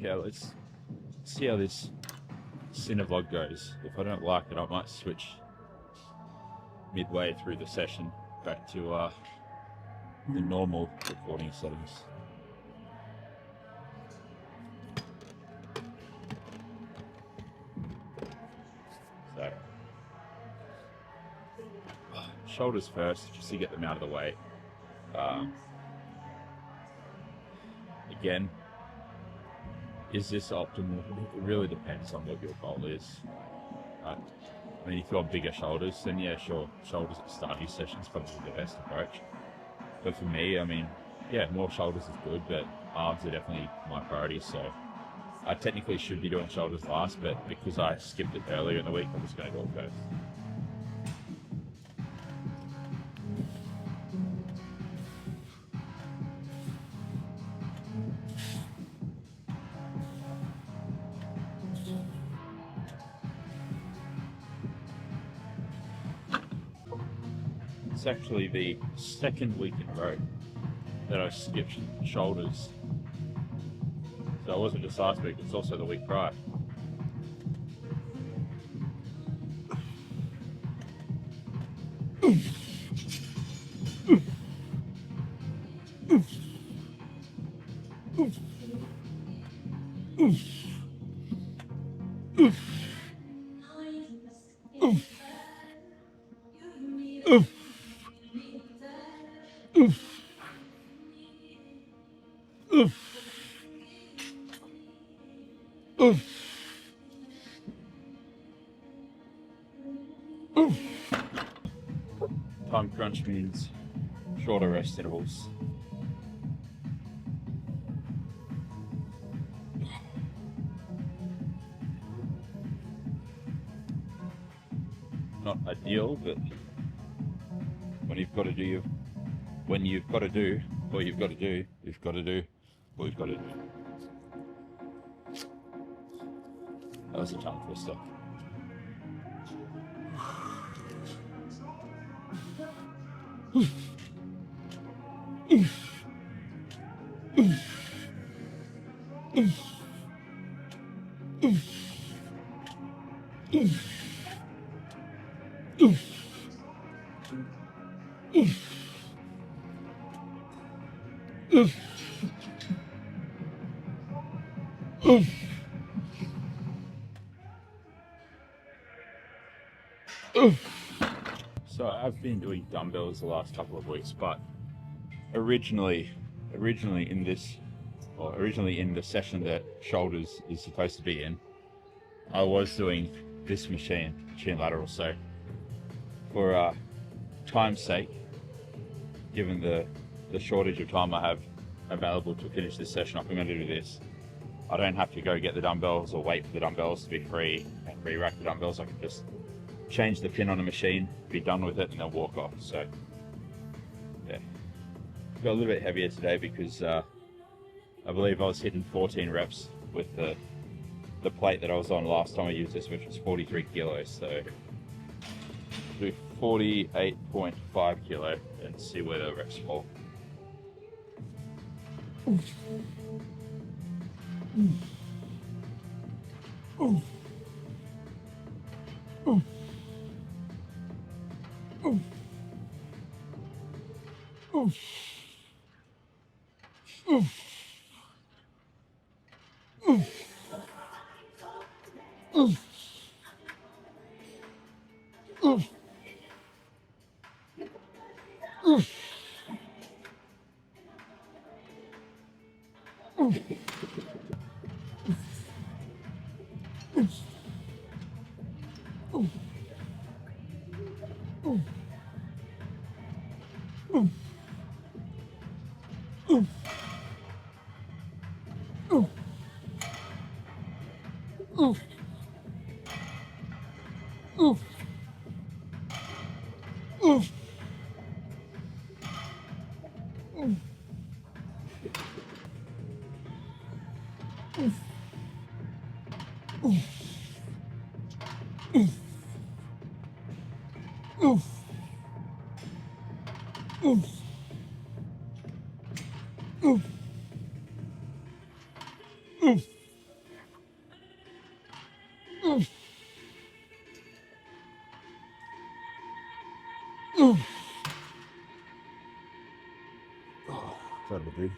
okay, let's see how this Cinevlog goes. If I don't like it, I might switch midway through the session back to the normal recording settings. So, shoulders first, just to get them out of the way. Again, is this optimal? It really depends on what your goal is. I mean, if you've got bigger shoulders, then yeah, sure, shoulders at the start of your session is probably the best approach. But for me, I mean, yeah, more shoulders is good, but arms are definitely my priority. So I technically should be doing shoulders last, but because I skipped it earlier in the week, I'm just going to do it first. It's actually the second week in a row that I skipped shoulders. So it wasn't just last week, it's also the week prior. Time crunch means shorter rest intervals. Not ideal, but when you've got to do what you've got to do, you've got to do what you've got to do. That was a tongue twister. So I've been doing dumbbells the last couple of weeks, but originally in the session that shoulders is supposed to be in, I was doing this machine lateral. So for time's sake, given the shortage of time I have available to finish this session up, I'm going to do this. I don't have to go get the dumbbells or wait for the dumbbells to be free and re-rack the dumbbells. I can just change the pin on the machine, be done with it, and then walk off. So yeah, got a little bit heavier today because I believe I was hitting 14 reps with the plate that I was on last time I used this, which was 43 kilos. So do 48.5 kilo and see where the reps fall. That'll do.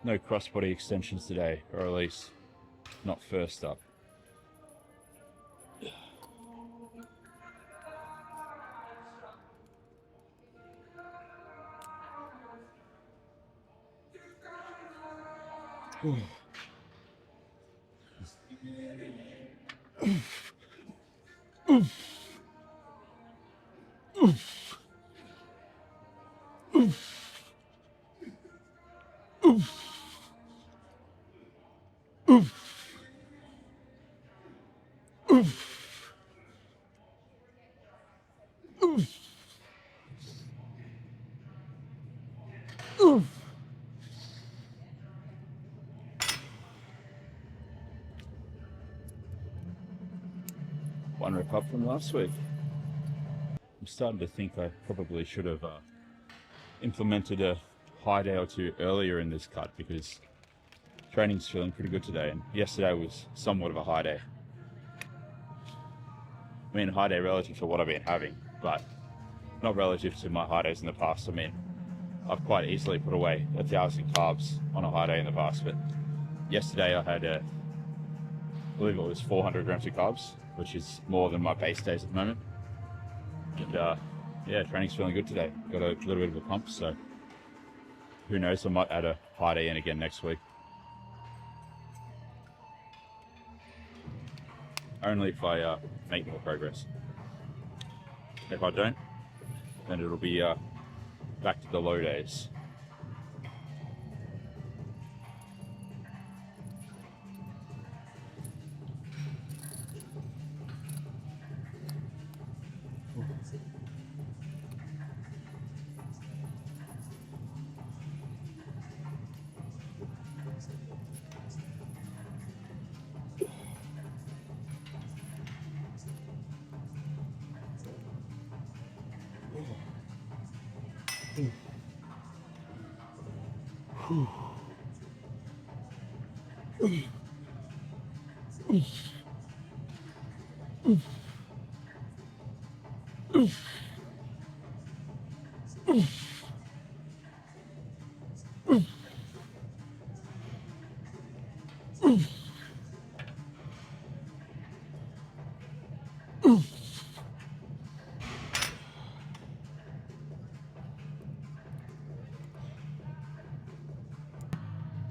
No crossbody extensions today, or at least not first up. One rep up from last week. I'm starting to think I probably should have implemented a high day or two earlier in this cut, because training's feeling pretty good today, and yesterday was somewhat of a high day. I mean, high day relative to what I've been having, but not relative to my high days in the past. I mean, I've quite easily put away 1,000 carbs on a high day in the past, but yesterday I had I believe it was 400 grams of carbs, which is more than my base days at the moment. And yeah, training's feeling good today. Got a little bit of a pump, so who knows, I might add a high day in again next week. Only if I make more progress. If I don't, then it'll be back to the low days.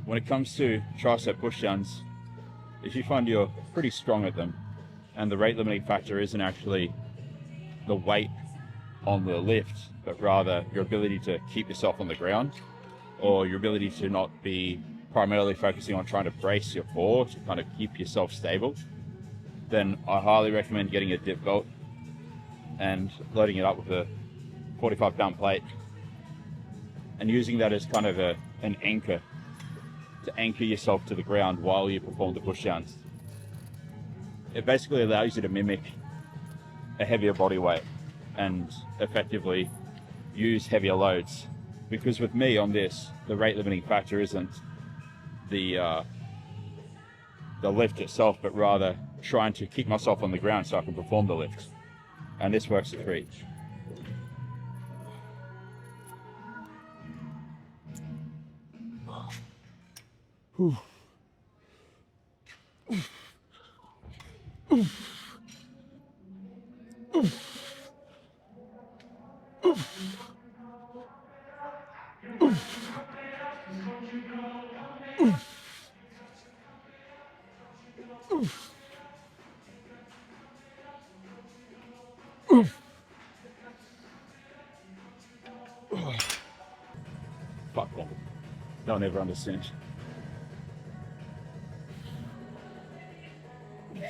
When it comes to tricep pushdowns, if you find you're pretty strong at them and the rate limiting factor isn't actually the weight on the lift, but rather your ability to keep yourself on the ground, or your ability to not be primarily focusing on trying to brace your core to kind of keep yourself stable, then I highly recommend getting a dip belt and loading it up with a 45-pound plate and using that as kind of an anchor to anchor yourself to the ground while you perform the pushdowns. It basically allows you to mimic a heavier body weight and effectively use heavier loads. Because with me on this, the rate limiting factor isn't the lift itself, but rather trying to keep myself on the ground so I can perform the lift. And this works a treat. Fuck them. They'll never understand. Yeah.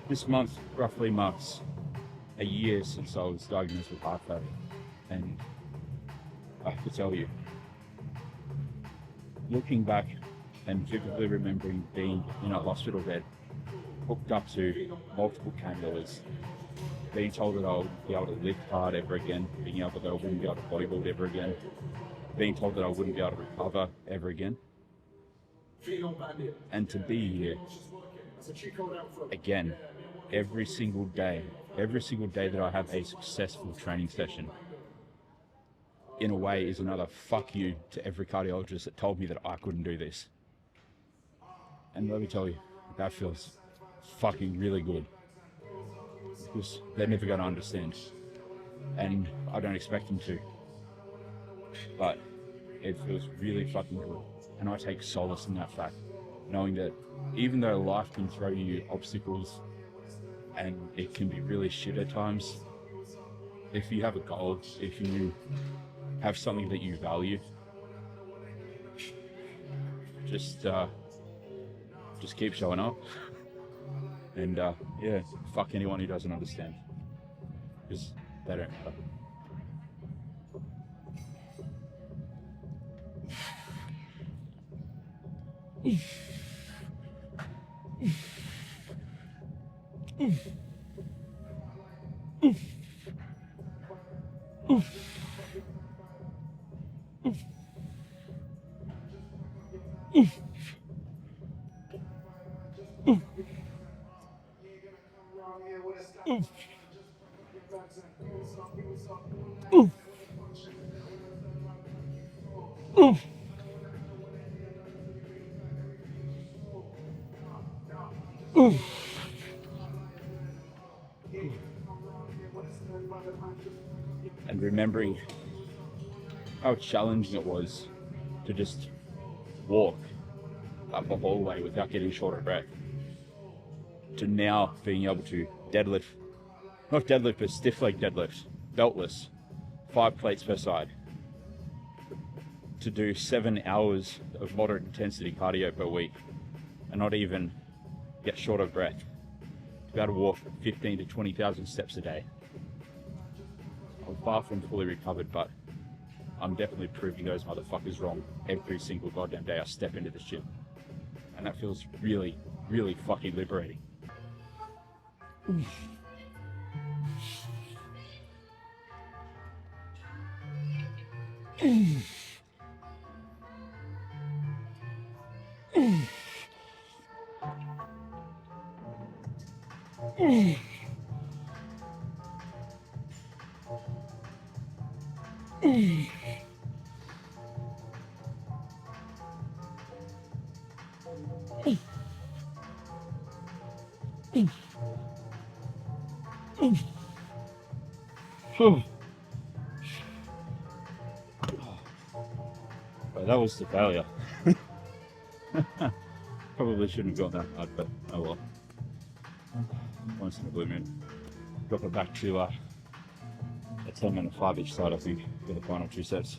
This month roughly marks a year since I was diagnosed with heart failure, and I have to tell you, looking back and vividly remembering being in a hospital bed, hooked up to multiple cannulas, being told that I wouldn't be able to lift hard ever again, being able that I wouldn't be able to bodybuild ever again, being told that I wouldn't be able to recover ever again, and to be here again every single day that I have a successful training session, in a way is another fuck you to every cardiologist that told me that I couldn't do this. And let me tell you, that feels fucking really good, because they're never going to understand, and I don't expect them to, but it feels really fucking good, and I take solace in that fact, knowing that even though life can throw you obstacles and it can be really shit at times, if you have a goal, if you have something that you value, just keep showing up, and yeah, fuck anyone who doesn't understand, because they don't matter. And remembering how challenging it was to just walk up a hallway without getting short of breath, to now being able to deadlift, not deadlift, but stiff leg deadlift, beltless, 5 plates per side, to do 7 hours of moderate intensity cardio per week and not even get short of breath, to be able to walk 15 to 20,000 steps a day. I'm far from fully recovered, but I'm definitely proving those motherfuckers wrong every single goddamn day I step into this gym. And that feels really, really fucking liberating. But that was the failure. Probably shouldn't have gone that hard, but oh well. Once in a blue moon. Drop it back to a 10 and a 5 each side, I think, for the final 2 sets.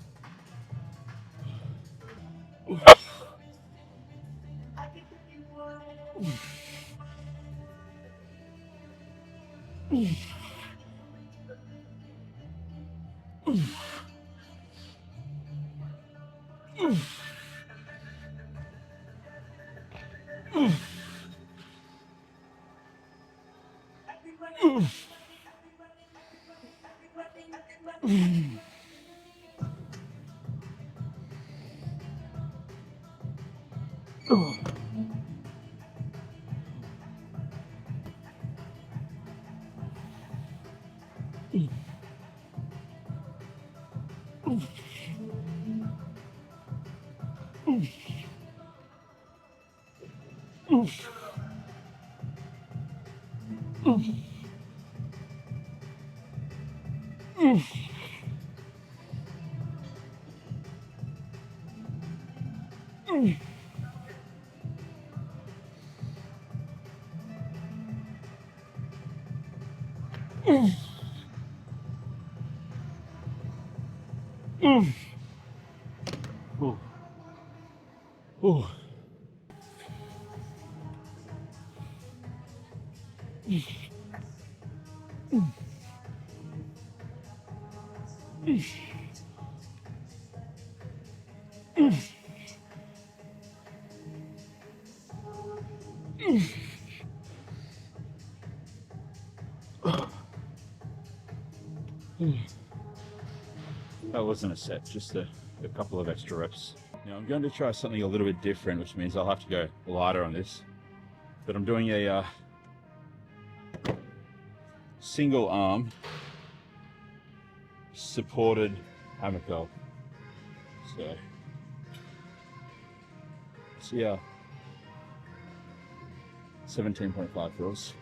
That wasn't a set, just a couple of extra reps. Now I'm going to try something a little bit different, which means I'll have to go lighter on this. But I'm doing a single arm supported hammer curl. So, see how 17.5 feels.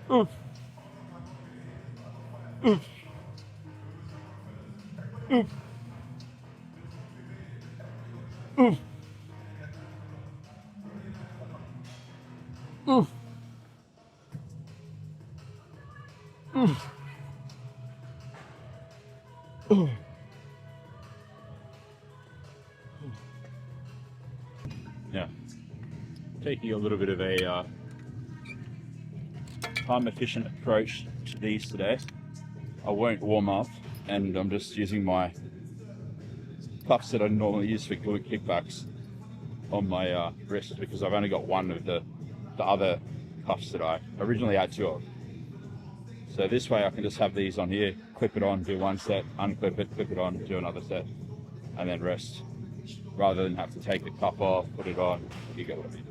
Oof. Oof. Oof. Oof. Oof. Oof. Oof. Yeah, taking a little bit of a time efficient approach to these today. I won't warm up, and I'm just using my cuffs that I normally use for glute kickbacks on my wrist, because I've only got one of the other cuffs that I originally had two of. So this way I can just have these on here, clip it on, do one set, unclip it, clip it on, do another set, and then rest, rather than have to take the cuff off, put it on. You get what I mean.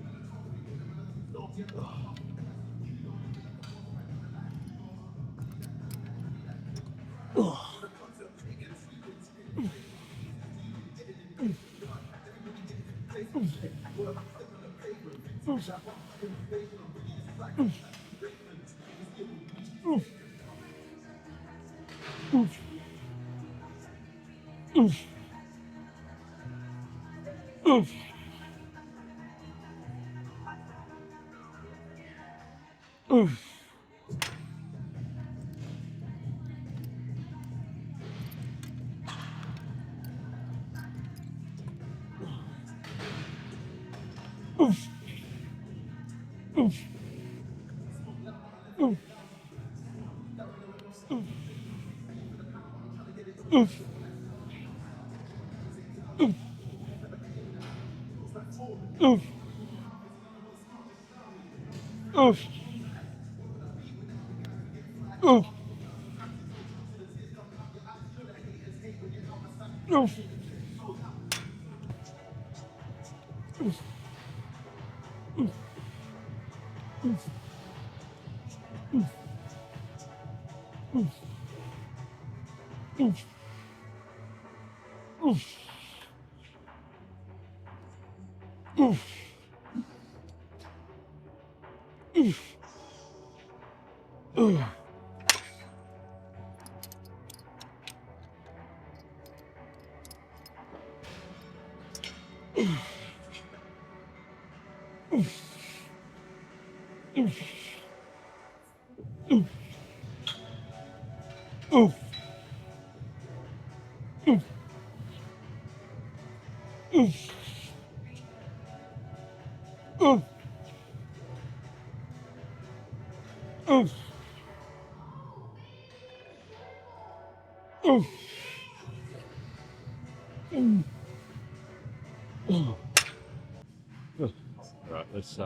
Right, let's see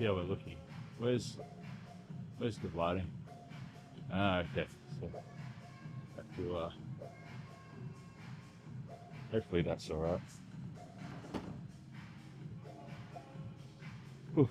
how we're looking. Where's the lighting? Ah, okay. So have to, hopefully that's all right. Whew.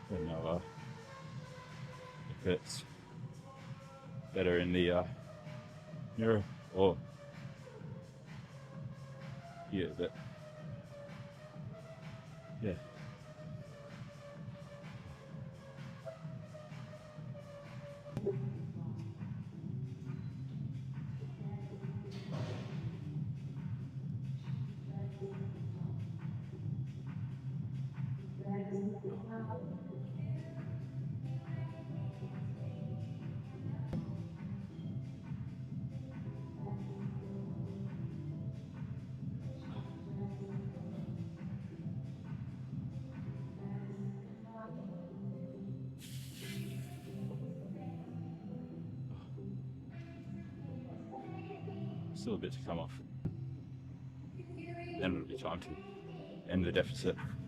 Don't know if it's better in the mirror or here, but yeah. Still a bit to come off. Then it'll be time to end the deficit.